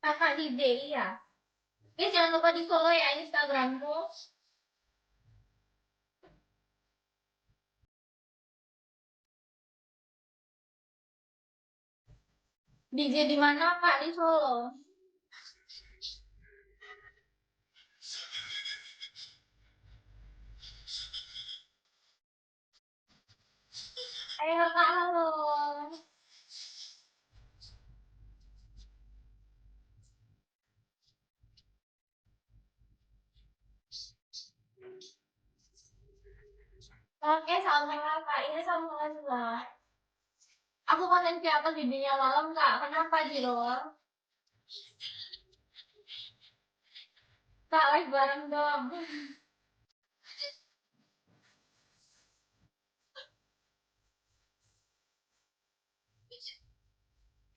Kakak DJ ya. Guys, jangan lupa di follow ya Instagramku. DJ di mana Kak di Solo? Ayo Kak, halo. Oke, sama Kak. Ini sama juga. Aku konten kreator di dunia malam Kak. Kenapa Jiro? Kak, live bareng dong.